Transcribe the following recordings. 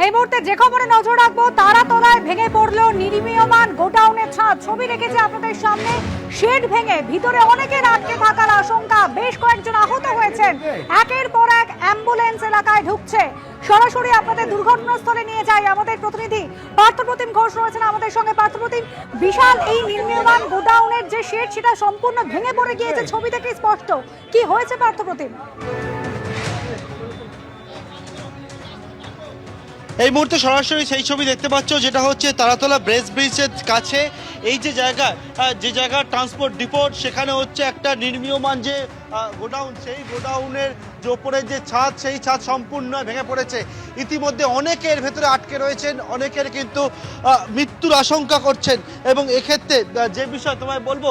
এই মুহূর্তে যে খবরে নজর রাখবো, তারাতলায় ভেঙে পড়লো নির্মীয়মান গোডাউনের ছাদ। ছবি রেখেছে আপনাদের সামনে। শেড ভেঙে ভিতরে অনেকের আটকে থাকার আশঙ্কা, বেশ কয়েকজন আহত হয়েছেন। একের পর এক অ্যাম্বুলেন্স এলাকায় ঢুকছে। সরাসরি আপনাদের দুর্ঘটনাস্থলে নিয়ে যায় আমাদের প্রতিনিধি পার্থপ্রতিম ঘোষ রয়েছেন আমাদের সঙ্গে। পার্থপ্রতিম, বিশাল এই নির্মীয়মান গোডাউনের যে শেড, সেটা সম্পূর্ণ ভেঙে পড়ে গিয়েছে, ছবি থেকে স্পষ্ট। কি হয়েছে পার্থপ্রতিম? এই মুহূর্তে সরাসরি সেই ছবি দেখতে পাচ্ছ, যেটা হচ্ছে তারাতলা ব্রেস ব্রিজের কাছে। এই যে জায়গা ট্রান্সপোর্ট ডিপোট, সেখানে হচ্ছে একটা নির্মীয়মান যে গোডাউন, সেই গোডাউনের যে ওপরে যে ছাদ, সেই ছাদ সম্পূর্ণ ভেঙে পড়েছে। ইতিমধ্যে অনেকের ভেতরে আটকে রয়েছেন, অনেকের কিন্তু মৃত্যুর আশঙ্কা করছেন। এবং এক্ষেত্রে যে বিষয় তোমায় বলবো,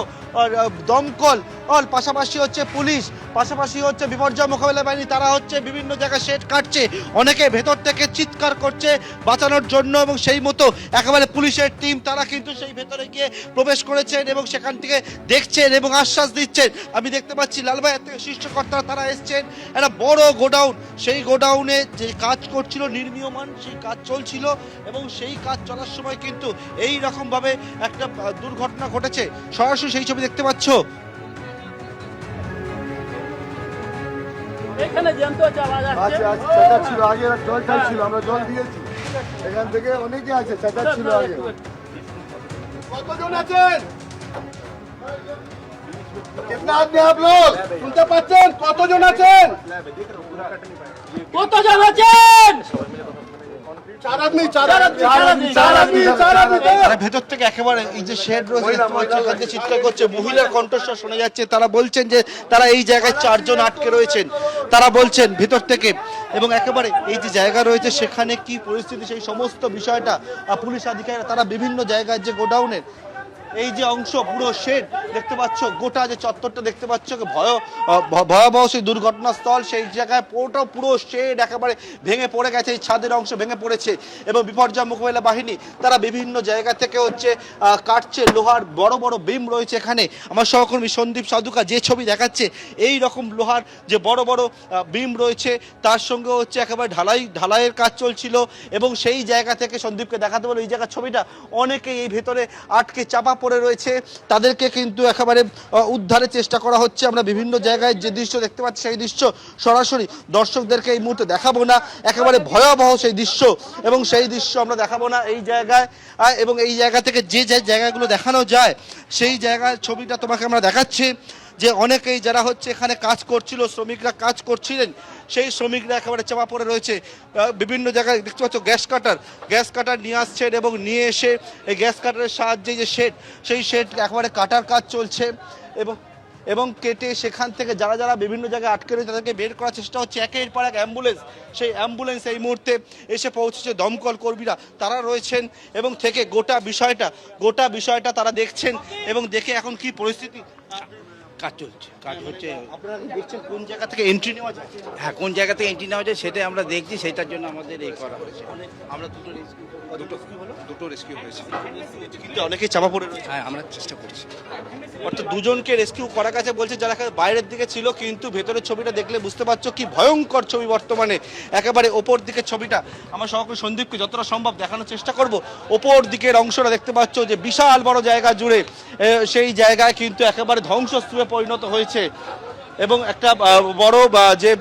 দমকল পাশাপাশি হচ্ছে পুলিশ, পাশাপাশি হচ্ছে বিপর্যয় মোকাবিলা বাহিনী, তারা হচ্ছে বিভিন্ন জায়গায় শেড কাটছে। অনেকে ভেতর থেকে চিৎকার করছে বাঁচানোর জন্য, এবং সেই মতো একেবারে পুলিশের টিম তারা কিন্তু সেই ভেতরে গিয়ে প্রবেশ করেছেন এবং সেখান থেকে দেখছেন এবং আশ্বাস দিচ্ছেন। আমি দেখতে পাচ্ছি লালবাজার থেকে শীর্ষকর্তারা তারা এসছেন। একটা বড় গোডাউন, সেই গোডাউনে যে কাজ করছিল নির্মীয়মান, সেই কাজ চলছিল এবং সেই কাজ চলার সময় কিন্তু এই রকম ভাবে একটা দুর্ঘটনা ঘটেছে। সরাসরি সেই ছবি দেখতে পাচ্ছ। এখানে জ্যান্ত চালা যাচ্ছে। চাকা ছিল আগে, জল ছিল, আমরা জল দিয়েছি। এখান থেকে অনেকে আছে, চাকা ছিল আগে। কতজন আছেন? कितना आदमी आप लोग শুনতে পাচ্ছেন? কতজন আছেন? কতজন আছেন? চার আদমি। ভেতর থেকে একেবারে এই যে শেড রয়েছে সেখান থেকে চিৎকার করছে, মহিলার কণ্ঠস্বর শোনা যাচ্ছে। তারা বলছেন যে তারা এই জায়গায় 4 জন আটকে রয়েছেন, তারা বলছেন ভেতর থেকে। এবং একেবারে এই যে জায়গা রয়েছে সেখানে কি পরিস্থিতি, সেই সমস্ত বিষয়টা পুলিশ আধিকারিকরা তারা বিভিন্ন জায়গায় যে গোডাউনের এই যে অংশ পুরো শেড দেখতে পাচ্ছ, গোটা যে চত্বরটা দেখতে পাচ্ছ, ভয়াবহ সেই দুর্ঘটনাস্থল। সেই জায়গায় পুরো শেড একেবারে ভেঙে পড়ে গেছে, এই ছাদের অংশ ভেঙে পড়েছে। এবং বিপর্যয় মোকাবিলা বাহিনী তারা বিভিন্ন জায়গা থেকে হচ্ছে কাটছে। লোহার বড় বড় বিম রয়েছে এখানে। আমার সহকর্মী সন্দীপ সাধুকা যে ছবি দেখাচ্ছে, এই রকম লোহার যে বড় বড় বিম রয়েছে, তার সঙ্গে হচ্ছে একেবারে ঢালাইয়ের কাজ চলছিল। এবং সেই জায়গা থেকে সন্দীপকে দেখাতে বলো, এই জায়গার ছবিটা অনেকেই এই ভেতরে আটকে চাপা পড়ে রয়েছে, তাদেরকে কিন্তু একেবারে উদ্ধারের চেষ্টা করা হচ্ছে। আমরা বিভিন্ন জায়গায় যে দৃশ্য দেখতে পাচ্ছি, সেই দৃশ্য সরাসরি দর্শকদেরকে এই মুহূর্তে দেখাবো না, একেবারে ভয়াবহ সেই দৃশ্য, এবং সেই দৃশ্য আমরা দেখাবো না এই জায়গায়। এবং এই জায়গা থেকে যে জায়গাগুলো দেখানো যায়, সেই জায়গার ছবিটা তোমাকে আমরা দেখাচ্ছি। যে অনেকেই যারা হচ্ছে এখানে কাজ করছিল, শ্রমিকরা কাজ করছিলেন, সেই শ্রমিকরা একেবারে চাপা পড়ে রয়েছে। বিভিন্ন জায়গায় দেখতে পাচ্ছ গ্যাস কাটার নিয়ে আসছেন, এবং নিয়ে এসে এই গ্যাস কাটারের সাহায্যে যে শেড, সেই শেড একেবারে কাটার কাজ চলছে। এবং কেটে সেখান থেকে যারা বিভিন্ন জায়গায় আটকে রয়েছে তাদেরকে বের করার চেষ্টা হচ্ছে। একের পর এক অ্যাম্বুলেন্স, সেই অ্যাম্বুলেন্স এই মুহূর্তে এসে পৌঁছেছে। দমকল কর্মীরা তারা রয়েছেন এবং থেকে গোটা বিষয়টা তারা দেখছেন এবং দেখে এখন কি পরিস্থিতি। কাজ চলছে, কাজ হচ্ছে। আপনারা দেখছেন কোন জায়গা থেকে এন্ট্রি নেওয়া যায়? হ্যাঁ, কোন জায়গা থেকে এন্ট্রি নেওয়া যায় সেটাই আমরা দেখছি, সেটার জন্য আমাদের এই করা হয়েছে। আমরা দুটো রেস্কিউ হয়েছে, কিন্তু অনেকেই চাপা পড়ে রয়েছে। হ্যাঁ, আমরা চেষ্টা করছি। অর্থাৎ দুজনকে রেস্কিউ করা গেছে বলছে, যারা বাইরের দিকে ছিল। কিন্তু ভেতরের ছবিটা দেখলে বুঝতে পারছো কি ভয়ঙ্কর ছবি বর্তমানে। একেবারে ওপর দিকের ছবিটা আমার সহকর্মী সন্দীপকে যতটা সম্ভব দেখানোর চেষ্টা করব। ওপর দিকের অংশটা দেখতে পাচ্ছ যে বিশাল বড় জায়গা জুড়ে, সেই জায়গায় কিন্তু একেবারে ধ্বংসস্তূপে পরিণত হয়েছে। এবং একটা বড় যে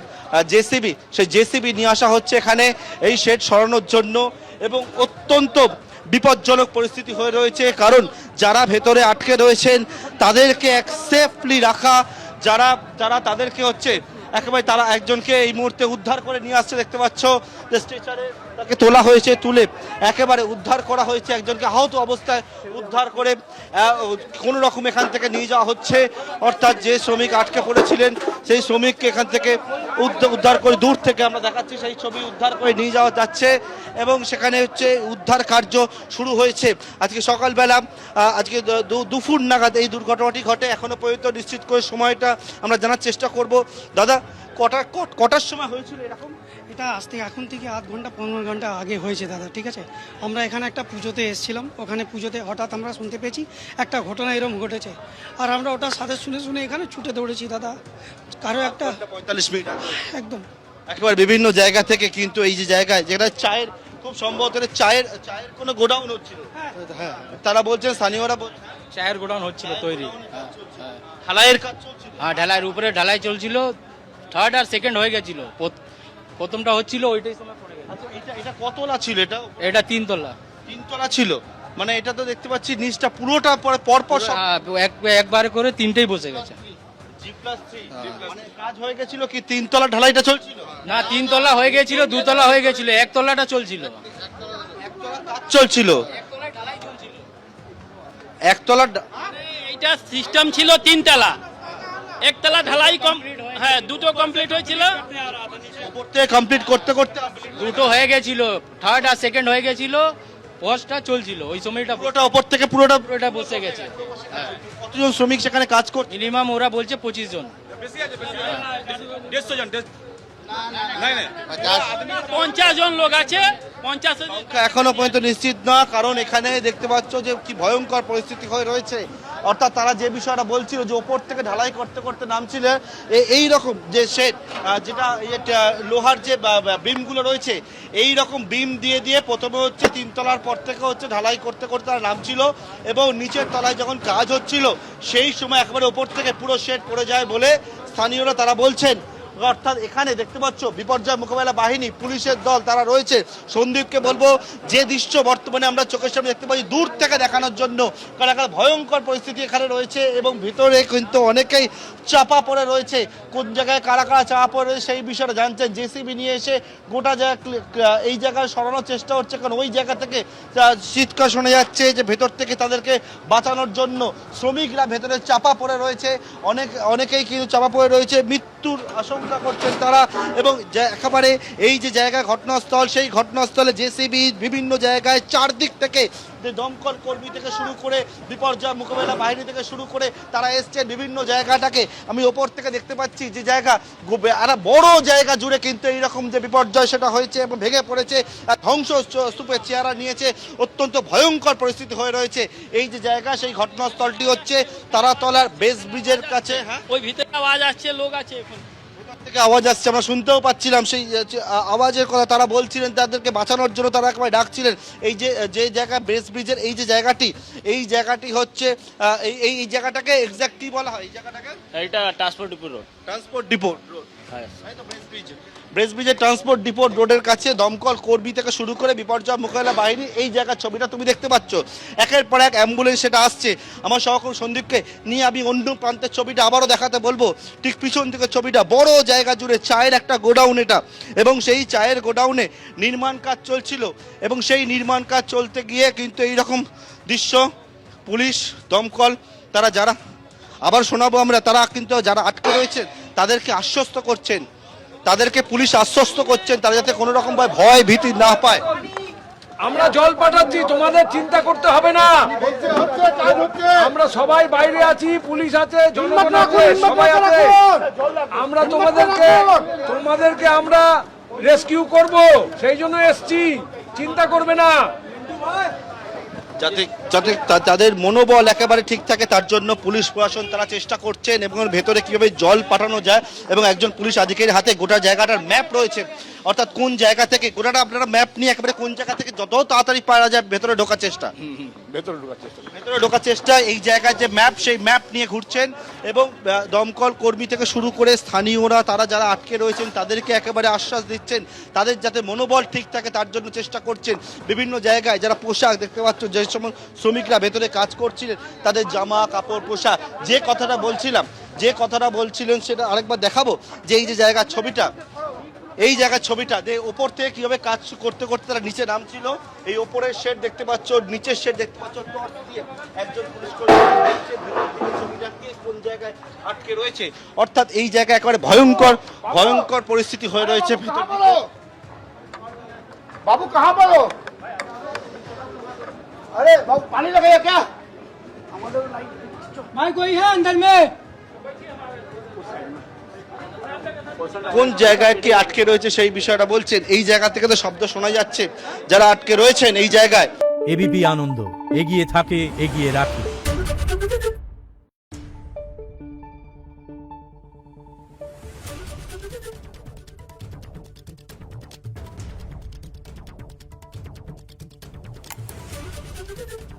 জেসিবি, সেই জেসিবি নিয়ে আসা হচ্ছে এখানে এই শেড সরানোর জন্য। এবং অত্যন্ত বিপজ্জনক পরিস্থিতি হয়ে রয়েছে, কারণ যারা ভেতরে আটকে রয়েছেন তাদেরকে এক সেফলি রাখা, যারা তাদেরকে হচ্ছে একেবারে তারা একজনকে এই মুহূর্তে উদ্ধার করে নিয়ে আসছে। দেখতে পাচ্ছ যে স্ট্রেচারে তাকে তোলা হয়েছে, তুলে একেবারে উদ্ধার করা হয়েছে। একজনকে আহত অবস্থায় উদ্ধার করে কোনো রকম এখান থেকে নিয়ে যাওয়া হচ্ছে। অর্থাৎ যে শ্রমিক আটকে পড়েছিলেন, সেই শ্রমিককে এখান থেকে উদ্ধার করে দূর থেকে আমরা দেখাচ্ছি সেই ছবি, উদ্ধার করে নিয়ে যাওয়া যাচ্ছে। এবং সেখানে হচ্ছে উদ্ধার কার্য শুরু হয়েছে। আজকে সকালবেলা, আজকে দুপুর নাগাদ এই দুর্ঘটনাটি ঘটে। এখনো পর্যন্ত নিশ্চিত করে সময়টা আমরা জানার চেষ্টা করব। দাদা, কটার সময় হয়েছিল এরকম? এটা এখন থেকে আধ ঘন্টা 15 ঘন্টা আগে হয়েছে দাদা, ঠিক আছে। আমরা এখানে একটা পুজোতে এসেছিলাম, ওখানে পুজোতে হঠাৎ আমরা শুনতে পেয়েছি একটা ঘটনা এরকম ঘটেছে, আর আমরা ওটা সাথে শুনে এখানে ছুটে দৌড়েছি দাদা। কারো একটা 45 মিনিট একদম একেবারে বিভিন্ন জায়গা থেকে কিন্তু এই যে জায়গায় যেটা চায়ের খুব সম্ভবত এটা চায়ের কোনো গোডাউন হচ্ছিল। হ্যাঁ, তারা বলছেন, স্থানীয়রা বলছেন চায়ের গোডাউন হচ্ছিল তৈরি। ঢালাইয়ের কাজ চলছিল। হ্যাঁ, ঢালাইয়ের উপরে ঢালাই চলছিল, থার্ড আর সেকেন্ড হয়ে গেছিল। প্রথমটা হচ্ছিল, ওইটাই সময় পড়ে গেছে। আচ্ছা, এটা কতলা ছিল? এটা 3 তলা। 3 তলা ছিল, মানে এটা তো দেখতে পাচ্ছি নিচটা পুরোটা পরপর সব একবারে করে 3টেই বসে গেছে। G+3 মানে কাজ হয়ে গেছিল কি 3 তলা ঢালাইটা চলছিল? না, 3 তলা হয়ে গেছিল, 2 তলা হয়ে গেছিল, 1 তলাটা চলছিল। চলছিল একতলা। এইটা সিস্টেম ছিল 3 তলা, 1 তলা ঢালাই হ্যাঁ দুটো কমপ্লিট হয়েছিল। উপর থেকে কমপ্লিট করতে করতে দুটো হয়ে গেছিল, থার্ড আর সেকেন্ড হয়ে গেছিল, ফার্স্টটা চলছিল। ওই সময়টা পুরোটা উপর থেকে পুরোটা পুরোটা বসে গেছে। কতজন শ্রমিক সেখানে কাজ করছে? মিনিমাম ওরা বলছে 25 জন। 50 জন লোক আছে, 50 জন। এখনো পর্যন্ত নিশ্চিত না, কারণ এখানে দেখতে পাচ্ছ যে কি ভয়ঙ্কর পরিস্থিতি হয়ে রয়েছে। অর্থাৎ তারা যে বিষয়টা বলছিল যে ওপর থেকে ঢালাই করতে করতে নামছিল, এই রকম যে শেড, যেটা লোহার যে বিমগুলো রয়েছে, এই রকম বিম দিয়ে দিয়ে প্রথমে হচ্ছে 3 তলার পর থেকে হচ্ছে ঢালাই করতে করতে তারা নামছিল, এবং নিচের তলায় যখন কাজ হচ্ছিল সেই সময় একেবারে ওপর থেকে পুরো শেড পড়ে যায় বলে স্থানীয়রা তারা বলছেন। অর্থাৎ এখানে দেখতে পাচ্ছ বিপর্যয় মোকাবেলা বাহিনী, পুলিশের দল তারা রয়েছে। সন্দীপকে বলবো যে দৃশ্য বর্তমানে আমরা চোখের সামনে দেখতে পাচ্ছি দূর থেকে দেখানোর জন্য, কারণ একটা ভয়ঙ্কর পরিস্থিতি এখানে রয়েছে, এবং ভিতরে কিন্তু অনেকেই চাপা পড়ে রয়েছে। কোন জায়গায় কারা কারা চাপা পড়ে রয়েছে সেই বিষয়টা জানছেন। জেসিবি নিয়ে এসে গোটা জায়গা এই জায়গায় সরানোর চেষ্টা হচ্ছে, কারণ ওই জায়গা থেকে চিৎকার শোনা যাচ্ছে যে ভেতর থেকে তাদেরকে বাঁচানোর জন্য শ্রমিকরা ভেতরে চাপা পড়ে রয়েছে। অনেকেই কিন্তু চাপা পড়ে রয়েছে, মৃত্যুর আশঙ্কা করছেন তারা। এবং একেবারে এই যে জায়গা ঘটনাস্থল, সেই ঘটনাস্থলে জেসিবি বিভিন্ন জায়গায় চারদিক থেকে যে দমকল কর্মী থেকে শুরু করে বিপর্যয় মোকাবেলা বাহিনী থেকে শুরু করে তারা এসছে বিভিন্ন জায়গাটাকে। আমি ওপর থেকে দেখতে পাচ্ছি যে জায়গা আর বড় জায়গা জুড়ে কিন্তু এইরকম যে বিপর্যয় সেটা হয়েছে এবং ভেঙে পড়েছে, ধ্বংস স্তূপের চেহারা নিয়েছে, অত্যন্ত ভয়ঙ্কর পরিস্থিতি হয়ে রয়েছে এই যে জায়গা। সেই ঘটনাস্থলটি হচ্ছে তারাতলার বেস ব্রিজের কাছে। হ্যাঁ, ওই ভিতরে আওয়াজ আসছে, লোক আছে এখন থেকে আওয়াজ আসছে, আমরা শুনতেও পাচ্ছিলাম সেই আওয়াজের কথা। তারা বলছিলেন তাদেরকে বাঁচানোর জন্য তারা একবার ডাকছিলেন। এই যে জায়গা বেস ব্রিজের এই যে জায়গাটি হচ্ছে এই জায়গাটাকে এক্স্যাক্ট কি বলা হয়? এই জায়গাটাকে এইটা transport depot road. Transport depot road, Brace ব্রিজের ট্রান্সপোর্ট ডিপো রোডের কাছে দমকল কর্মী থেকে শুরু করে বিপর্যয় মোকাবেলা বাহিনী এই জায়গার ছবিটা তুমি দেখতে পাচ্ছ। একের পর এক অ্যাম্বুলেন্স সেটা আসছে। আমার সহকর্মী সন্দীপকে নিয়ে আমি অন্য প্রান্তের ছবিটা আবারও দেখাতে বলবো। ঠিক পিছন থেকে ছবিটা, বড় জায়গা জুড়ে চায়ের একটা গোডাউন এটা, এবং সেই চায়ের গোডাউনে নির্মাণ কাজ চলছিল, এবং সেই নির্মাণ কাজ চলতে গিয়ে কিন্তু এইরকম দৃশ্য। পুলিশ, দমকল তারা যারা, আবার শোনাবো আমরা, তারা কিন্তু যারা আটকে রয়েছেন তাদেরকে আশ্বস্ত করছেন, তাদেরকে পুলিশ আশ্বস্ত করছেন তারা যাতে কোনো রকম ভয় ভীতি না পায়। আমরা জল পাঠাচ্ছি, তোমাদের চিন্তা করতে হবে না। আমরা সবাই বাইরে আছি, পুলিশ আছে, জনগণ আছে, সবাই আছে। আমরা তোমাদেরকে আমরা রেস্কিউ করব, সেই জন্য এসছি, চিন্তা করবে না। যাতে যাতে তাদের মনোবল একেবারে ঠিক থাকে তার জন্য পুলিশ প্রশাসন তারা চেষ্টা করছেন, এবং ভেতরে কীভাবে জল পাঠানো যায়। এবং একজন পুলিশ আধিকারিকের হাতে গোটা জায়গাটার ম্যাপ রয়েছে, অর্থাৎ কোন জায়গা থেকে গোটাটা আপনারা ম্যাপ নিয়ে একেবারে কোন জায়গা থেকে যত তাড়াতাড়ি পারা যায় ভেতরে ঢোকার চেষ্টা, ভেতরে ঢোকার চেষ্টা। এই জায়গায় যে ম্যাপ, সেই ম্যাপ নিয়ে ঘুরছেন, এবং দমকল কর্মী থেকে শুরু করে স্থানীয়রা তারা যারা আটকে রয়েছেন তাদেরকে একেবারে আশ্বাস দিচ্ছেন, তাদের যাতে মনোবল ঠিক থাকে তার জন্য চেষ্টা করছেন। বিভিন্ন জায়গায় যারা পোশাক দেখতে পাচ্ছ, যে সময় শ্রমিকরা ভেতরে কাজ করছিলেন তাদের জামা কাপড় পোশাক, যে কথাটা বলছিলেন সেটা আরেকবার দেখাবো। যে এই যে জায়গার ছবিটা, এই জায়গার ছবিটা যে ওপর থেকে কিভাবে কাজ করতে করতে তারা নিচে নামছিল। এই ওপরের শেড দেখতে পাচ্ছ, নিচের শেড দেখতে পাচ্ছ, টর্চ দিয়ে একজন পুলিশ কর্মী দেখছে ভিতর থেকে ছবিটা কে কোন জায়গায় আটকে রয়েছে। অর্থাৎ এই জায়গায় একেবারে ভয়ঙ্কর পরিস্থিতি হয়ে রয়েছে ভিতর। बाबू कहाँ पर हो? अरे बाबू पानी लगाया क्या? भाई कोई है अंदर में? কোন জায়গায় কে আটকে রয়েছে সেই বিষয়টা বলছেন। এই জায়গা থেকে তো শব্দ শোনা যাচ্ছে, যারা আটকে রয়েছেন এই জায়গায়। এবিপি আনন্দ, এগিয়ে থাকে, এগিয়ে রাখে। দেখুন